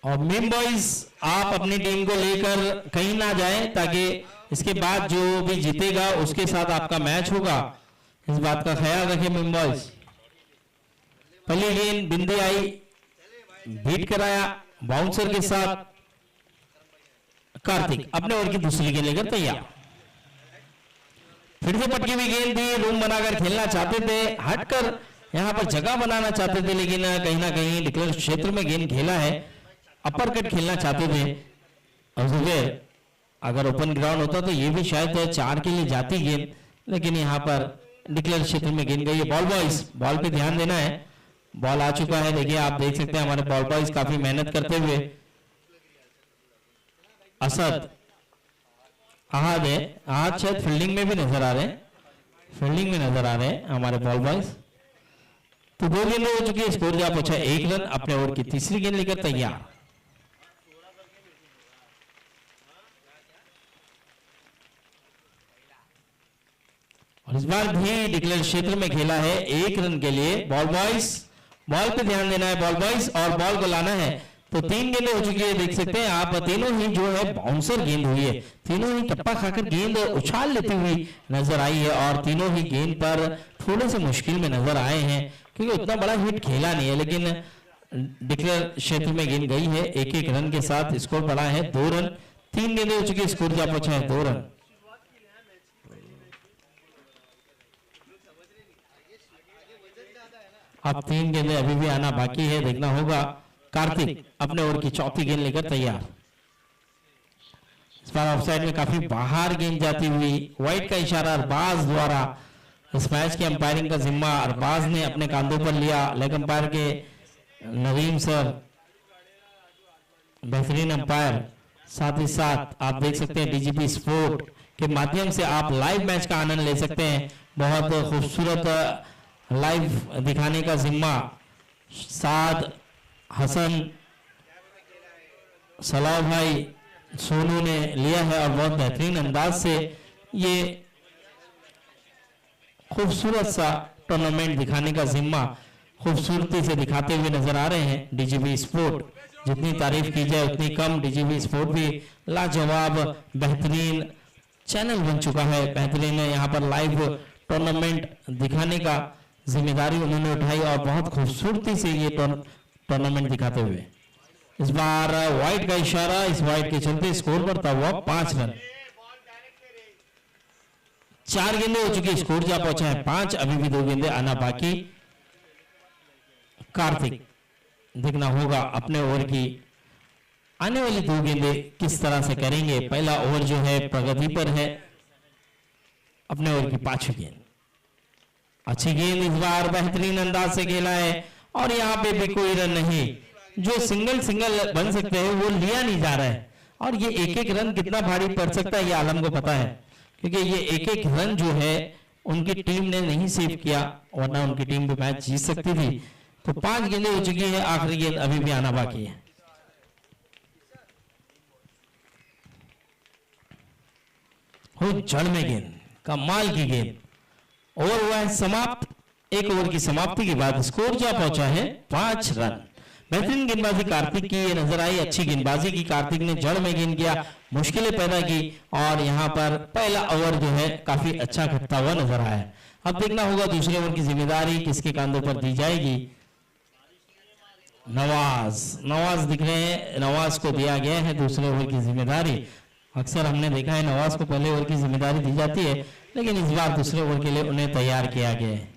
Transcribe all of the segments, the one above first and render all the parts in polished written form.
और meme boys आप अपनी टीम को लेकर कहीं ना जाएं ताकि इसके बाद जो भी जीतेगा उसके साथ आपका मैच होगा, इस बात का ख्याल रखें मीम बॉयज। पहली गेंद बिंदी आई, बीट कराया बाउंसर के साथ। कार्तिक अपने ओवर की दूसरी गेंद लेकर तैयार। फिर से पटकी हुई गेंद थी, रूम बनाकर खेलना चाहते थे, हटकर यहां पर जगह बनाना चाहते थे, लेकिन कहीं ना कहीं डिक्लेयर क्षेत्र में गेंद खेला है, अपर कट खेलना चाहते थे। और अगर ओपन ग्राउंड होता तो ये भी शायद 4 के लिए जाती गेंद, लेकिन यहां पर डिक्लेयर क्षेत्र में गेंद गई है। बॉल बॉयज बॉल पे ध्यान देना है, बॉल आ चुका है। देखिए आप देख सकते हैं हमारे बॉल बॉयज काफी मेहनत करते हुए। असद आहद है, आज शायद फील्डिंग में भी नजर आ रहे हैं, फील्डिंग में नजर आ रहे हैं हमारे बॉल बॉयज। तो 2 गेंदें हो चुकी है, स्कोर जा पहुंचा 1 रन। अपने ओवर की तीसरी गेंद लेकर तैयार। और इस बार भी डिक्लेयर क्षेत्र में खेला है 1 रन के लिए। बॉल बॉयज बॉल पे ध्यान देना है बॉल बॉयज, और बॉल को लाना है। तो 3 गेंदें हो चुकी है, देख सकते हैं आप, तीनों ही जो है बाउंसर गेंद हुई है, तीनों ही टप्पा खाकर गेंद उछाल लेती हुई नजर आई है, और तीनों ही गेंद पर थोड़े से मुश्किल में नजर आए हैं क्योंकि उतना बड़ा हिट खेला नहीं है, लेकिन डिक्लेयर क्षेत्र में गेंद गई है। 1-1 रन के साथ स्कोर पड़ा है 2 रन। 3 गेंदें हो चुकी है, स्कोर जा पहुंचा है 2 रन। अब 3 गेंदें अभी भी आना बाकी है, देखना होगा। कार्तिक अपने ओवर की चौथी गेंद लेकर तैयार। इस बार ऑफसाइड में काफी बाहर गेंद जाती हुई, वाइड का इशारा अरबाज द्वारा। इस मैच की अंपायरिंग का जिम्मा अरबाज ने अपने कांधों पर लिया। लेग अंपायर के नवीम सर बेहतरीन अंपायर, साथ ही साथ आप देख सकते हैं डीजीपी स्पोर्ट के माध्यम से आप लाइव मैच का आनंद ले सकते हैं। बहुत खूबसूरत लाइव दिखाने का जिम्मा साद हसन सलाह भाई सोनू ने लिया है, और बहुत बेहतरीन अंदाज से ये खूबसूरत सा टूर्नामेंट दिखाने का जिम्मा खूबसूरती से दिखाते हुए नजर आ रहे हैं डीजीपी स्पोर्ट। जितनी तारीफ की जाए उतनी कम। डीजीपी स्पोर्ट भी लाजवाब बेहतरीन चैनल बन चुका है, बेहतरीन यहाँ पर लाइव टूर्नामेंट दिखाने का जिम्मेदारी उन्होंने उठाई, और बहुत खूबसूरती से ये टूर्नामेंट दिखाते हुए। इस बार वाइड का इशारा, इस वाइड के चलते स्कोर बढ़ता हुआ 5 रन। 4 गेंदें हो चुकी, स्कोर जा पहुंचा है 5। अभी भी 2 गेंदें आना बाकी। कार्तिक देखना होगा अपने ओवर की आने वाली 2 गेंदें किस तरह से करेंगे। पहला ओवर जो है प्रगति पर है, अपने ओवर की 5वीं गेंद। अच्छी गेंद इस बार बेहतरीन अंदाज से खेला है, और यहाँ पे भी कोई रन नहीं। जो सिंगल बन सकते हैं वो लिया नहीं जा रहा है, और ये 1-1 रन कितना भारी पड़ सकता है ये आलम को पता है, क्योंकि ये 1-1 रन जो है उनकी टीम ने नहीं सेव किया, वरना उनकी टीम भी मैच जीत सकती थी। तो 5 गेंदें हो चुकी है, आखिरी गेंद अभी भी आना बाकी है। हो जड़ में गेंद, कमाल की गेंद। ओवर हुआ है समाप्त। 1 ओवर की समाप्ति के बाद स्कोर जा पहुंचा है 5 रन। बेहतरीन गेंदबाजी कार्तिक की ये नजर आई, अच्छी गेंदबाजी की। कार्तिक ने जड़ में गेंद किया, मुश्किलें पैदा की, और यहां पर पहला ओवर जो है काफी अच्छा घटता हुआ नजर आया। अब देखना होगा दूसरे ओवर की जिम्मेदारी किसके कांधों पर दी जाएगी। नवाज दिख रहे हैं, नवाज को दिया गया है दूसरे ओवर की जिम्मेदारी। अक्सर हमने देखा है नवाज को पहले ओवर की जिम्मेदारी दी जाती है, लेकिन इस बार दूसरे ओवर के लिए उन्हें तैयार किया गया है।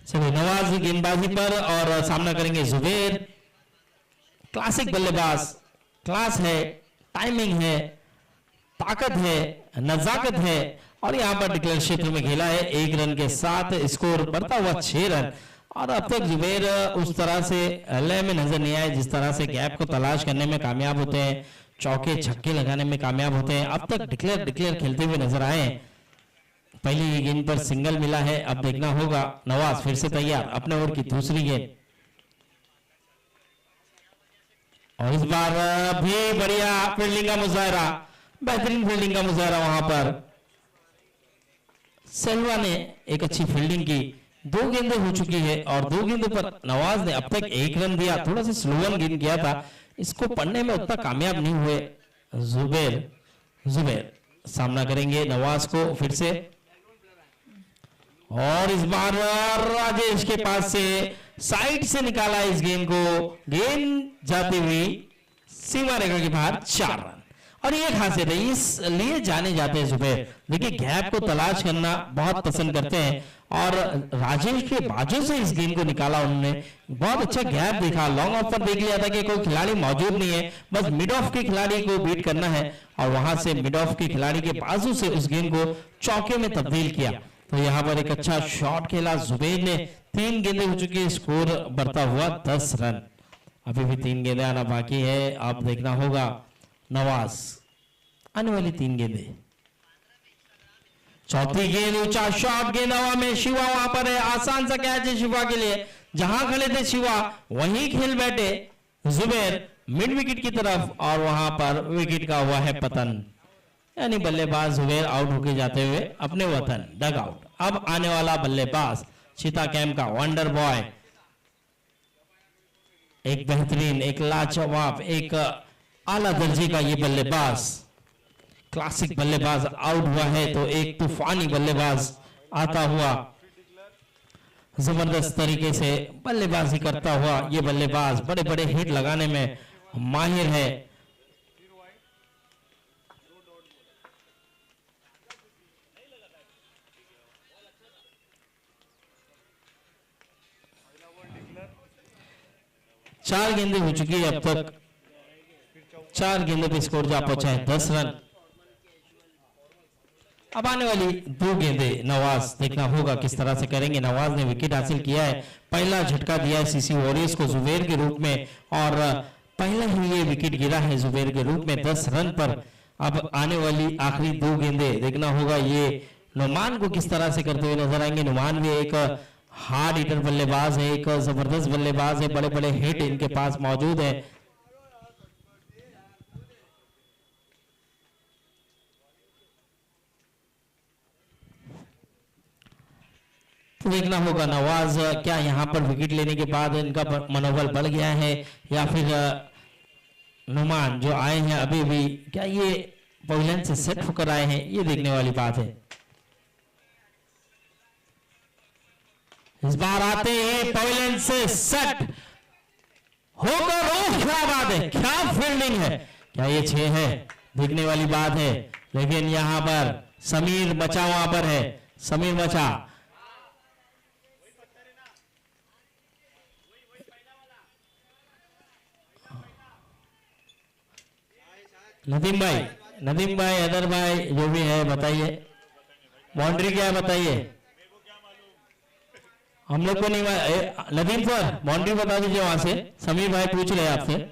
चलिए नवाज की गेंदबाजी पर और सामना करेंगे जुबैर। क्लासिक बल्लेबाज, क्लास है, टाइमिंग है, ताकत है, नजाकत है और यहां पर डिक्लेयर क्षेत्र में खेला है। 1 रन के साथ स्कोर बढ़ता हुआ 6 रन। और अब तक जुबैर उस तरह से लय में नजर नहीं आए जिस तरह से गैप को तलाश करने में कामयाब होते हैं, चौके छक्के लगाने में कामयाब होते हैं। अब तक डिक्लेयर खेलते हुए नजर आए। पहली गेंद पर सिंगल मिला है। अब देखना होगा। नवाज फिर से तैयार, अपने ओवर की दूसरी गेंद और इस बार भी बढ़िया फील्डिंग का मुजाहरा, बेहतरीन फील्डिंग का मुजाहरा। वहां पर सेल्वा ने एक अच्छी फील्डिंग की। 2 गेंदें हो चुकी है और 2 गेंदों पर नवाज ने अब तक 1 रन दिया। थोड़ा सा स्लोवन गेंद किया था, इसको पढ़ने में उतना कामयाब नहीं हुए जुबैर सामना करेंगे नवाज को फिर से। और इस बार राजेश के पास से साइड से निकाला इस गेंद को। गेंद जाती हुई सीमा रेखा के बाहर 4 रन। और ये खासियत है, इसलिए जाने जाते हैं जुबैर। देखिए गैप को तलाश करना बहुत पसंद करते हैं और राजेश के बाजू से इस गेंद को निकाला उन्होंने। बहुत अच्छा गैप देखा, लॉन्ग ऑफ पर देख लिया था कि कोई खिलाड़ी मौजूद नहीं है, बस मिड ऑफ के खिलाड़ी को बीट करना है और वहां से मिड ऑफ के खिलाड़ी के बाजू से उस गेंद को चौके में तब्दील किया। तो यहाँ पर एक अच्छा शॉट खेला जुबैर ने। 3 गेंदें हो चुकी है, स्कोर बढ़ता हुआ 10 रन। अभी भी 3 गेंदें आना बाकी है। अब देखना होगा नवाज आने वाली 3 गेंदें। चौथी गेंद ऊंचा शॉट, गेंद हवा में। शिवा वहां पर है, आसान सा कैच है शिवा के लिए। जहां खड़े थे शिवा वहीं खेल बैठे जुबैर मिड विकेट की तरफ और वहां पर विकेट का हुआ है पतन, यानी बल्लेबाज जुबैर आउट होके जाते हुए अपने वतन डग आउट। अब आने वाला बल्लेबाज चीता कैंप का वंडर बॉय, एक बेहतरीन, एक लाजवाब, एक आला दर्जे का ये बल्लेबाज, क्लासिक बल्लेबाज आउट हुआ है तो एक तूफानी बल्लेबाज आता हुआ जबरदस्त तरीके से बल्लेबाजी करता हुआ ये बल्लेबाज बड़े बड़े हिट लगाने में माहिर है। चार गेंदें हो चुकी है अब तक। 4 गेंदों पे स्कोर जा पहुंचा है 10 रन। अब आने वाली 2 गेंदें नवाज देखना होगा किस तरह से करेंगे। नवाज ने विकेट हासिल किया है, पहला झटका दिया है सीसी वॉरियर्स को जुबैर के रूप में और पहला ही ये विकेट गिरा है जुबैर के रूप में 10 रन पर। अब आने वाली आखिरी 2 गेंदें देखना होगा ये नुमान को किस तरह से करते हुए नजर आएंगे। नुमान भी एक हार्ड हिटर बल्लेबाज है, एक जबरदस्त बल्लेबाज है, बड़े बड़े हिट इनके पास मौजूद है। तो देखना होगा नवाज क्या यहां पर विकेट लेने के बाद इनका मनोबल बढ़ गया है या फिर नुमान जो आए हैं अभी भी क्या ये पवेलियन से सेट होकर आए हैं, ये देखने वाली बात है। इस बार आते ही पवेलियन से सेट होकर, क्या बात है, क्या फील्डिंग है, क्या ये 6 है, देखने वाली बात है। लेकिन यहां पर समीर बचा वहां पर है, समीर बचा। नदीम भाई, अदर भाई जो भी है बताइए, बाउंड्री क्या है बताइए, हम लोग को नहीं। नदीम सर बाउंड्री बता दीजिए वहां से, समीर भाई पूछ रहे हैं आपसे।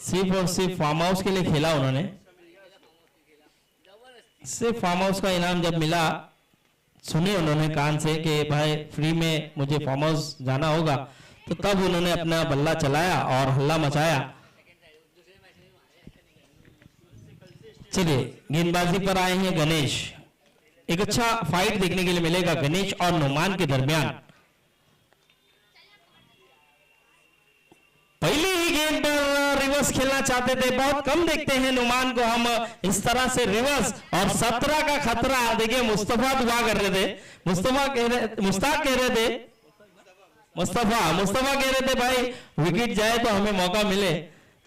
सिर्फ और सिर्फ फार्म हाउस के लिए खेला उन्होंने। सिर्फ फार्म हाउस का इनाम जब मिला, सुने उन्होंने कान से कि भाई फ्री में मुझे फार्म हाउस जाना होगा, तो तब उन्होंने अपना बल्ला चलाया और हल्ला मचाया। चलिए गेंदबाजी पर आए हैं गणेश। एक अच्छा फाइट देखने के लिए मिलेगा गणेश और नुमान के दरमियान। पहले ही गेंद पर रिवर्स खेलना चाहते थे, बहुत कम देखते हैं नुमान को हम इस तरह से रिवर्स। और 17 का खतरा, देखिए मुस्तफा दुआ कर रहे थे, मुश्ताक कह रहे थे, मुस्तफा कह रहे थे भाई विकेट जाए तो हमें मौका मिले।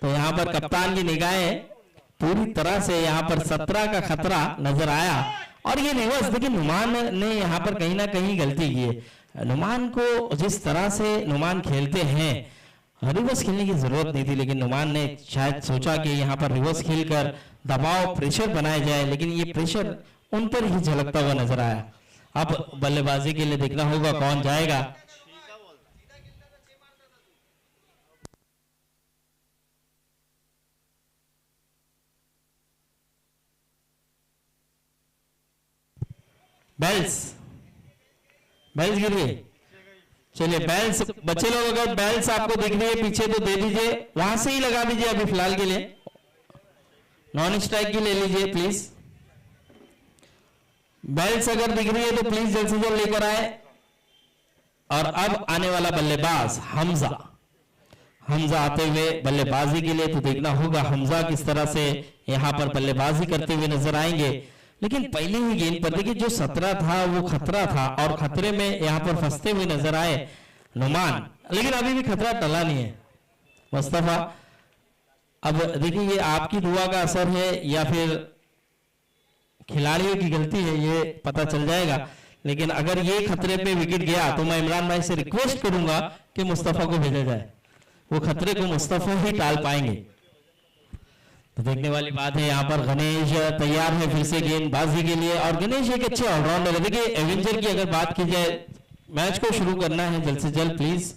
तो यहाँ पर कप्तान की निगाहें पूरी तरह से यहाँ पर 17 का खतरा नजर आया और ये रिवर्स। देखिए नुमान ने यहाँ पर कहीं ना कहीं गलती की है। नुमान को जिस तरह से नुमान खेलते हैं, रिवर्स खेलने की जरूरत नहीं थी, लेकिन नुमान ने शायद सोचा कि यहाँ पर रिवर्स खेलकर दबाव प्रेशर बनाया जाए, लेकिन ये प्रेशर उन पर ही झलकता हुआ नजर आया। अब बल्लेबाजी के लिए देखना होगा कौन जाएगा। बेल्स गिर गए। चलिए बेल्स, बच्चे लोग अगर बेल्स आपको दिख रही है पीछे तो दे दीजिए, वहां से ही लगा दीजिए अभी फिलहाल के लिए। नॉन स्ट्राइक की ले लीजिए प्लीज। बेल्स अगर दिख रही है तो प्लीज जल्द से जल्द लेकर आए। और अब आने वाला बल्लेबाज हमजा आते हुए बल्लेबाजी के लिए, तो देखना होगा हमजा किस तरह से यहां पर बल्लेबाजी करते हुए नजर आएंगे। लेकिन पहले ही गेंद पर देखिए जो 17 था वो खतरा था और खतरे में यहां पर फंसते हुए नजर आए नुमान, लेकिन अभी भी खतरा टला नहीं है मुस्तफा। अब देखिए ये आपकी दुआ का असर है या फिर खिलाड़ियों की गलती है, ये पता चल जाएगा। लेकिन अगर ये खतरे पे विकेट गया तो मैं इमरान भाई से रिक्वेस्ट करूंगा कि मुस्तफा को भेजा जाए, वो खतरे को मुस्तफा ही टाल पाएंगे। तो देखने वाली बात है, यहाँ पर गणेश तैयार है फिर से गेंदबाजी के लिए और गणेश एक अच्छे ऑलराउंडर है। देखिए एवेंजर की अगर बात की जाए, मैच को शुरू करना है जल्द से जल्द प्लीज।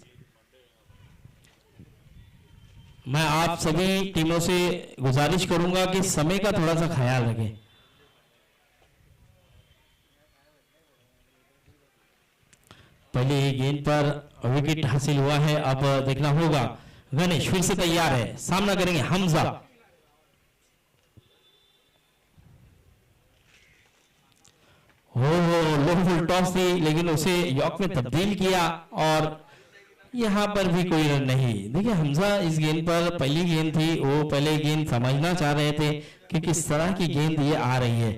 मैं आप सभी टीमों से गुजारिश करूंगा कि समय का थोड़ा सा ख्याल रखें। पहले ही गेंद पर विकेट हासिल हुआ है। अब देखना होगा गणेश फिर से तैयार है, सामना करेंगे हमजा। लो फुल टॉस थी लेकिन उसे यॉर्क में तब्दील किया और यहां पर भी कोई रन नहीं। देखिए हमजा इस गेंद पर पहली गेंद थी, वो पहले गेंद समझना चाह रहे थे कि किस तरह की गेंद ये आ रही है।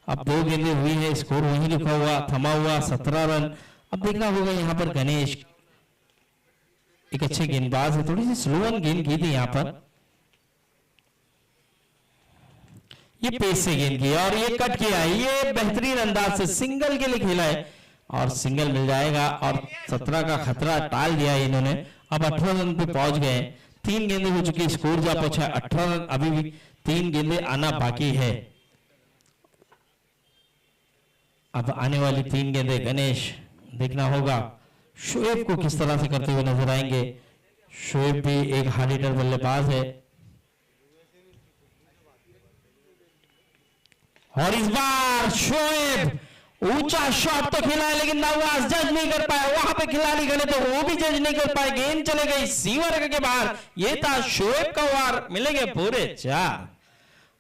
अब 2 गेंदें हुई है, स्कोर वहीं लिखा हुआ थमा हुआ 17 रन। अब देखना होगा यहाँ पर गणेश एक अच्छे गेंदबाज है, थोड़ी सी स्लो गेंद की थी यहाँ पर, ये पेस से गेंद की और ये कट किया, ये बेहतरीन अंदाज से सिंगल के लिए खेला है और सिंगल मिल जाएगा और 17 का खतरा टाल दिया इन्होंने। अब 18 रन पे पहुंच गए, 3 गेंदें हो चुकी, स्कोर जा पहुंचा 18 रन, अभी भी 3 गेंदें आना बाकी है। अब आने वाली 3 गेंदें गणेश देखना होगा शोएब को किस तरह से करते हुए नजर आएंगे। शोएब भी एक हार्ड हिटर बल्लेबाज है और इस बार शोएब ऊंचा शॉट तो खेला है लेकिन नवाज जज नहीं कर पाए, वहां पे खिलाड़ी गए तो वो भी जज नहीं कर पाए, गेंद चले गई सीवर के बाहर। ये था शोएब का वार, मिलेंगे पूरे 4।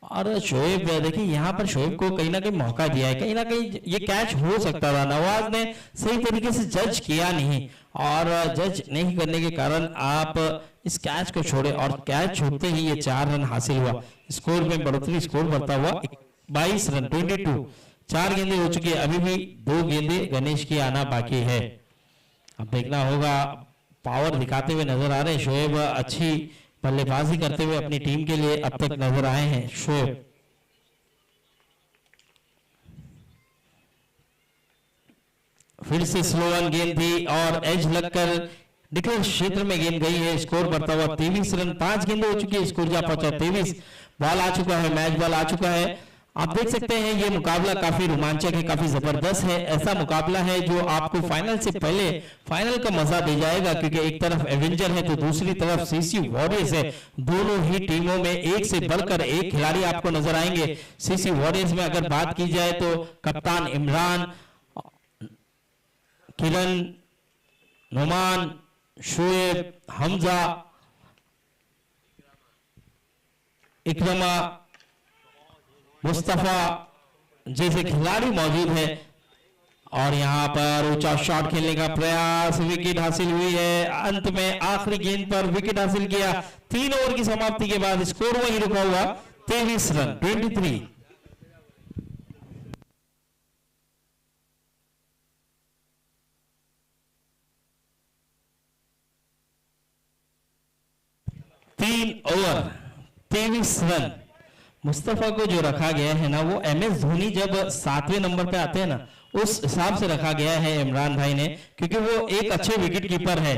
और शोएब देखिए यहाँ पर शोएब को कहीं ना कहीं मौका दिया है, कहीं ना कहीं ये कैच हो सकता था, नवाज ने सही तरीके से जज किया नहीं और जज नहीं करने के कारण आप इस कैच को छोड़े और कैच छोड़ते ही ये 4 रन हासिल हुआ। स्कोर में बढ़ोतरी, स्कोर बढ़ता हुआ 22 रन 22। 4 गेंदें हो चुकी है, अभी भी 2 गेंदें गणेश की आना बाकी है। अब देखना होगा, पावर दिखाते हुए नजर आ रहे हैं शोएब, अच्छी बल्लेबाजी करते हुए अपनी टीम के लिए अब तक नजर आए हैं शोएब। फिर से स्लो वन गेंद थी और एज लगकर डिक्लेयर क्षेत्र में गेंद गई है, स्कोर बढ़ता हुआ 23 रन। 5 गेंदें हो चुकी है, स्कोर जा पहुंचा 23। बॉल आ चुका है, मैच बॉल आ चुका है आप देख सकते हैं ये मुकाबला काफी रोमांचक है, काफी जबरदस्त है। ऐसा मुकाबला है जो आपको फाइनल से पहले फाइनल का मजा दे जाएगा, क्योंकि एक तरफ एवेंजर है तो दूसरी तरफ सीसी वॉरियर्स है। दोनों ही टीमों में एक से बढ़कर एक खिलाड़ी आपको नजर आएंगे। सीसी वॉरियर्स में अगर बात की जाए तो कप्तान इमरान, किरण, नुमान, शोएब, हमजा, इकरमा, मुस्तफा जैसे खिलाड़ी मौजूद है। और यहां पर ऊंचा शॉट खेलने का प्रयास, विकेट हासिल हुई है। अंत में आखिरी गेंद पर विकेट हासिल किया। 3 ओवर की समाप्ति के बाद स्कोर वही रुका हुआ 23 रन 23। Over 23 run. मुस्तफा को जो रखा गया है ना, वो MS धोनी जब 7वें नंबर पे आते हैं ना, उस हिसाब से रखा गया है इमरान भाई ने, क्योंकि वो एक अच्छे विकेट कीपर है।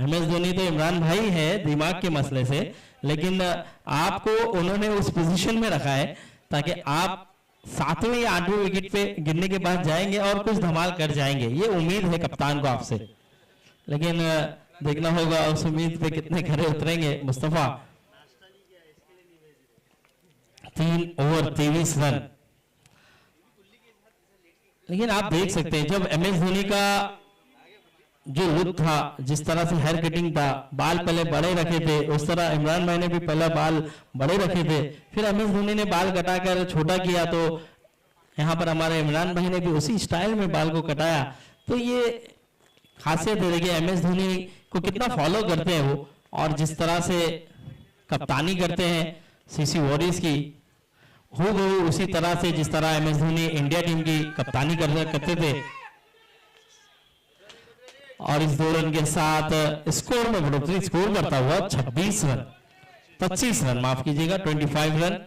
MS धोनी तो इमरान भाई है दिमाग के मसले से, लेकिन आपको उन्होंने उस पोजीशन में रखा है ताकि आप 7वें या 8वें विकेट पे गिरने के बाद जाएंगे और कुछ धमाल कर जाएंगे। ये उम्मीद है कप्तान को आपसे, लेकिन देखना होगा उस उम्मीद पे कितने खरे उतरेंगे मुस्तफा। 3 over 23 run. लेकिन आप देख सकते हैं जब MS धोनी का जो लुक था, जिस तरह से हेयर कटिंग था, बाल पहले बड़े रखे थे, उस तरह इमरान भाई ने भी पहला बाल बड़े रखे थे, फिर MS धोनी ने बाल कटाकर छोटा किया, तो यहाँ पर हमारे इमरान भाई ने भी उसी स्टाइल में बाल को कटाया। तो ये खासियत है, देखिए MS धोनी को कितना फॉलो करते हैं वो, और जिस तरह से कप्तानी करते हैं सीसी वॉरियर्स की, हो गई उसी तरह से जिस तरह MS धोनी इंडिया टीम की कप्तानी करते थे। और इस 2 रन के साथ स्कोर में बढ़ोतरी, स्कोर बढ़ता हुआ 25 रन माफ कीजिएगा 25 रन।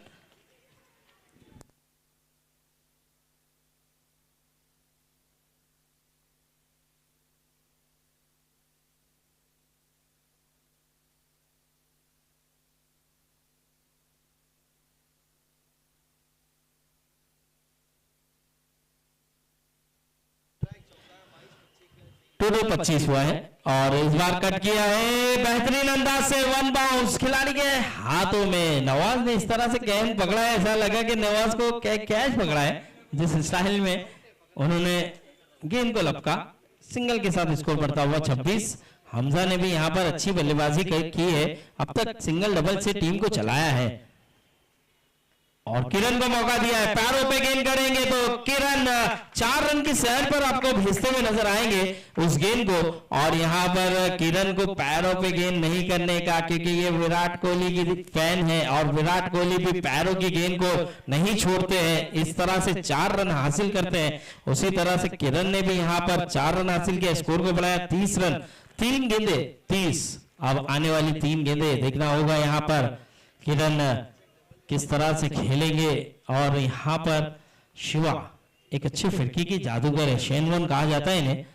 टोटल 25 हुआ है, और इस बार कट किया है बेहतरीन अंदाज से, 1 बाउंस खिलाड़ी के हाथों में। नवाज ने इस तरह से गेंद पकड़ा है, ऐसा लगा कि नवाज को कैच पकड़ा है, जिस स्टाइल में उन्होंने गेंद को लपका। सिंगल के साथ स्कोर बढ़ता हुआ 26। हमजा ने भी यहां पर अच्छी बल्लेबाजी की है, अब तक सिंगल डबल से टीम को चलाया है। और किरण को मौका दिया है, पैरों पे गेंद करेंगे तो किरण 4 रन की सैर पर आपको भेजते हुए नजर आएंगे उस गेंद को। और यहां पर किरण को पैरों पे गेंद नहीं करने का, क्योंकि ये विराट कोहली की फैन है और विराट कोहली भी पैरों की गेंद को नहीं छोड़ते हैं। इस तरह से 4 रन हासिल करते हैं, उसी तरह से किरण ने भी यहां पर 4 रन हासिल किया, स्कोर को बढ़ाया 30 रन। 3 गेंदे 30, अब आने वाली 3 गेंदे देखना होगा यहाँ पर किरण किस तरह से खेलेंगे। और यहां पर शिवा एक अच्छी फिरकी की जादूगर है, शेनवन कहा जाता है इन्हें,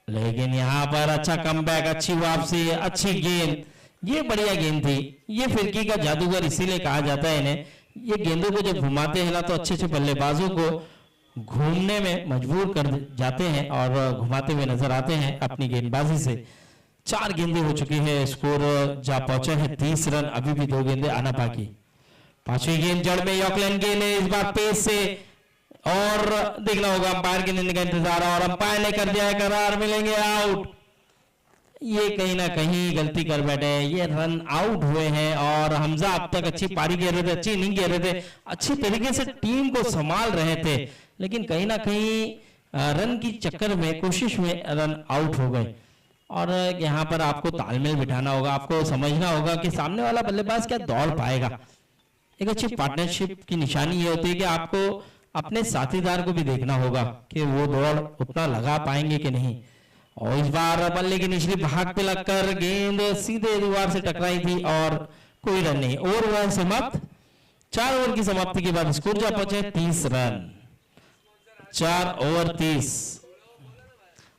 लेकिन यहां पर अच्छा कमबैक, अच्छी वापसी, अच्छी गेंद, ये बढ़िया गेंद थी। ये फिरकी का जादूगर इसीलिए कहा जाता है इन्हें। ये गेंदों को जब घुमाते हैं ना तो अच्छे अच्छे बल्लेबाजों को घूमने में मजबूर कर जाते हैं और घुमाते हुए नजर आते हैं अपनी गेंदबाजी से। 4 गेंदें हो चुकी है, स्कोर जा पहुंचे हैं 30 रन, अभी भी 2 गेंदें आना बाकी। 5वीं गेंद जड़ में यॉकलैंड गेंद है, इस बार पेस से, और देखना होगा अंपायर के निर्णय का इंतजार, और अंपायर ने कर दिया है करार, मिलेंगे आउट। ये कहीं ना कहीं गलती कर बैठे, ये रन आउट हुए हैं। और हमजा अब तक अच्छी पारी खेल रहे थे, अच्छी इनिंग खेल रहे थे, अच्छी तरीके से टीम को संभाल रहे थे, लेकिन कहीं ना कहीं रन की चक्कर में, कोशिश में रन आउट हो गए। और यहाँ पर आपको तालमेल बिठाना होगा, आपको समझना होगा कि सामने वाला बल्लेबाज क्या दौड़ पाएगा। एक अच्छी पार्टनरशिप की निशानी ये होती है कि आपको अपने साथीदार को भी देखना होगा कि वो दौड़ उतना लगा पाएंगे कि नहीं। और इस बार बल्ले की निचली भाग पे लगकर गेंद सीधे दीवार से टकराई थी और कोई रन नहीं। ओवर हुआ समाप्त। 4 ओवर की समाप्ति के बाद स्कोर जा पहुंचे 30 रन। 4 ओवर 30।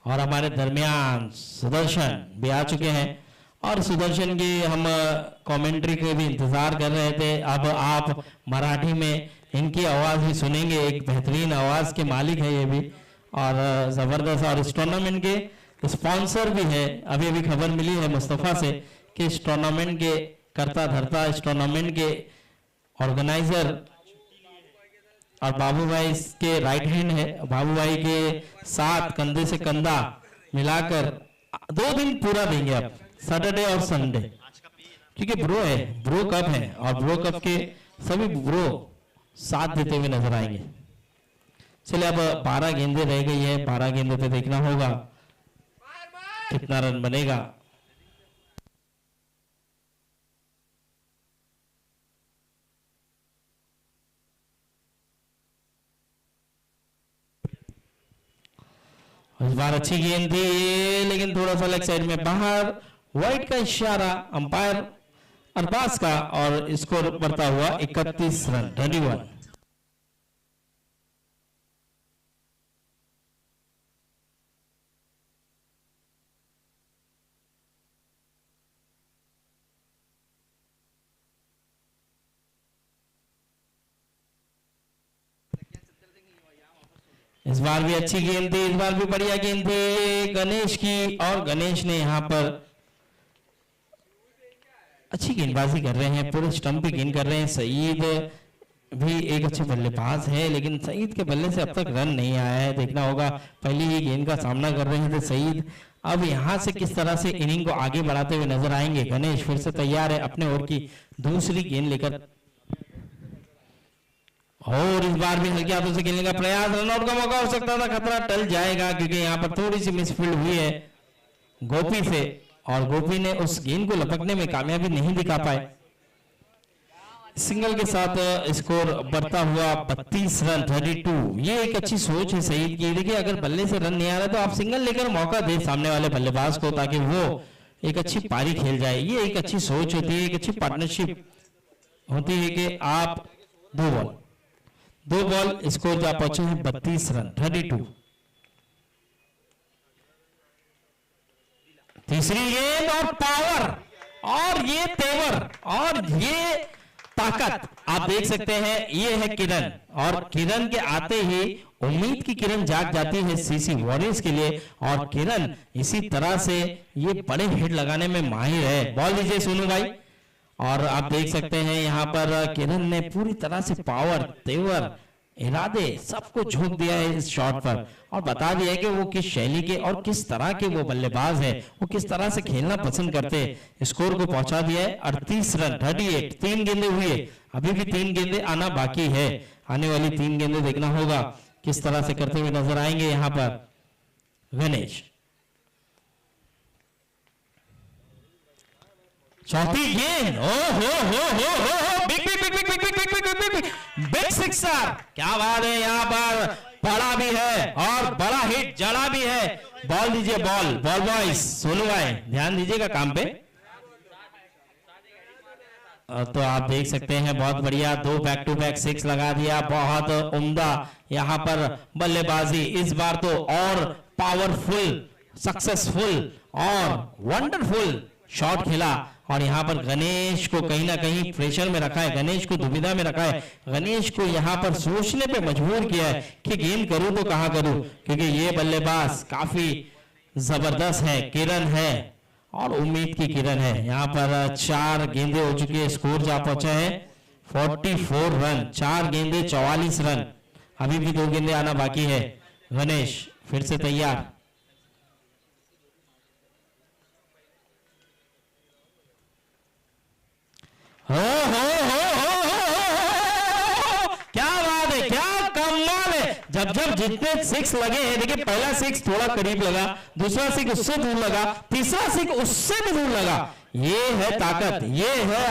और हमारे दरमियान सुदर्शन भी आ चुके हैं और सुदर्शन की हम कमेंट्री के भी इंतजार कर रहे थे। अब आप मराठी में इनकी आवाज भी सुनेंगे। एक बेहतरीन आवाज के मालिक है ये भी, और जबरदस्त। और इस टूर्नामेंट के स्पॉन्सर भी है। अभी अभी खबर मिली है मुस्तफा से कि इस टूर्नामेंट के करता धरता, इस टूर्नामेंट के ऑर्गेनाइजर और बाबू भाई के राइट हैंड है। बाबू भाई के साथ कंधे से कंधा मिलाकर 2 दिन पूरा देंगे आप, सैटरडे और संडे, क्योंकि ब्रो है, ब्रो कप है और ब्रो कप के सभी ब्रो साथ देते हुए नजर आएंगे। चलिए अब 12 गेंदे रह गई है। 12 गेंदे पे देखना होगा कितना रन बनेगा। इस बार अच्छी गेंद थी लेकिन थोड़ा सा लेग साइड में बाहर। वाइड का इशारा अंपायर अरबाज का, और स्कोर बढ़ता हुआ 31 रन 21। इस बार भी अच्छी गेंद थी, इस बार भी बढ़िया गेंद थी गणेश की, और गणेश ने यहां पर अच्छी गेंदबाजी कर रहे हैं, पूरे स्टंप पे गेंद कर रहे हैं। सईद भी एक अच्छे बल्लेबाज है, लेकिन सईद के बल्ले से अब तक रन नहीं आया है। देखना होगा, पहली ही गेंद का सामना कर रहे थे सईद। अब यहां से किस तरह से इनिंग को आगे बढ़ाते हुए नजर आएंगे। गणेश फिर से तैयार है अपने ओर की दूसरी गेंद लेकर, और इस बार भी हल्के हाथों से खेलने का प्रयास। रनआउट का मौका हो सकता था, खतरा टल जाएगा क्योंकि यहाँ पर थोड़ी सी मिसफील्ड हुई है गोपी से, और गोपी ने उस गेंद को लपकने में कामयाबी नहीं दिखा पाए। सिंगल के साथ स्कोर बढ़ता हुआ 32 रन 32। ये एक अच्छी सोच है सईद की। देखिए, अगर बल्ले से रन नहीं आ रहा तो आप सिंगल लेकर मौका दे सामने वाले बल्लेबाज को, ताकि वो एक अच्छी पारी खेल जाए। ये एक अच्छी सोच होती है, एक अच्छी पार्टनरशिप होती है कि आप 2 बॉल स्कोर जा पहुंचे हैं 32 रन 32। तीसरी गेंद और पावर, और ये तेवर, और ये ताकत आप देख सकते हैं। ये है किरण, और किरण के आते ही उम्मीद की किरण जाग जाती है सीसी वॉरियर्स के लिए, और किरण इसी तरह से ये बड़े हिट लगाने में माहिर है। बॉल दीजिए सोनू भाई, और आप देख सकते हैं यहाँ पर किरण ने पूरी तरह से पावर, तेवर, इरादे सबको झोंक दिया है इस शॉट पर, और बता दिया है कि वो किस शैली के और किस तरह के वो बल्लेबाज है, वो किस तरह से खेलना पसंद करते हैं। स्कोर को पहुंचा दिया है 38 रन 38। 3 गेंदें हुई है, अभी भी 3 गेंदें आना बाकी है। आने वाली 3 गेंदें देखना होगा किस तरह से करते हुए नजर आएंगे यहाँ पर गणेश। चौथी गेंद, ओ हो big big big big big big big big big big sixer. क्या बात है, यहाँ पर बड़ा भी है और बड़ा हिट जड़ा भी है। बॉल दीजिए, बॉल बॉयज, सोनू भाई ध्यान दीजिएगा काम पे। तो आप देख सकते हैं बहुत बढ़िया 2 बैक टू बैक 6 लगा दिया। बहुत उम्दा यहाँ पर बल्लेबाजी, इस बार तो और पावरफुल, सक्सेसफुल और वंडरफुल शॉट खेला, और यहाँ पर गणेश को कहीं ना कहीं प्रेशर में रखा है, गणेश को दुविधा में रखा है, गणेश को यहाँ पर सोचने पे मजबूर किया है कि गेंद करूं तो कहां करूं, क्योंकि ये बल्लेबाज काफी जबरदस्त है। किरण है और उम्मीद की किरण है। यहाँ पर 4 गेंदे हो चुकी है, स्कोर जा पहुंचा है 44 रन। 4 गेंदे 44 रन, अभी भी 2 गेंदे आना बाकी है। गणेश फिर से तैयार, हो क्या बात है, क्या कमाल है। जब जितने 6 लगे हैं, देखिए पहला 6 थोड़ा करीब लगा, दूसरा 6 उससे दूर लगा, तीसरा 6 उससे भी दूर लगा। ये है ताकत, ये है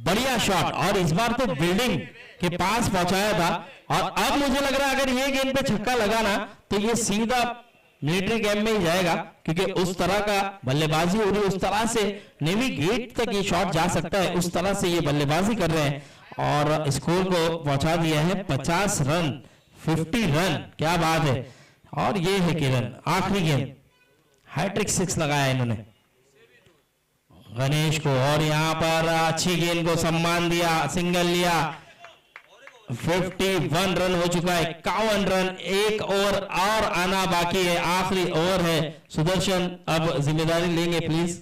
बढ़िया शॉट, और इस बार तो बिल्डिंग के पास पहुंचाया था। और अब मुझे लग रहा है अगर ये गेंद पे छक्का लगा ना तो ये सीधा मिलिट्री कैंप में ही जाएगा, क्योंकि उस तरह का बल्लेबाजी हो रही है, उस तरह से नेवी गेट तक ये शॉट जा सकता है, उस तरह से ये बल्लेबाजी कर रहे हैं। और स्कोर को पहुंचा दिया है 50 रन 50 रन, क्या बात है। और ये है किरण, आखिरी गेंद, हैट्रिक 6 लगाया इन्होंने। गणेश को, और यहाँ पर अच्छी गेंद को सम्मान दिया, सिंगल लिया। 51 रन हो चुका है, 51 रन, एक ओवर और आना बाकी है, आखिरी ओवर है। सुदर्शन अब जिम्मेदारी लेंगे प्लीज।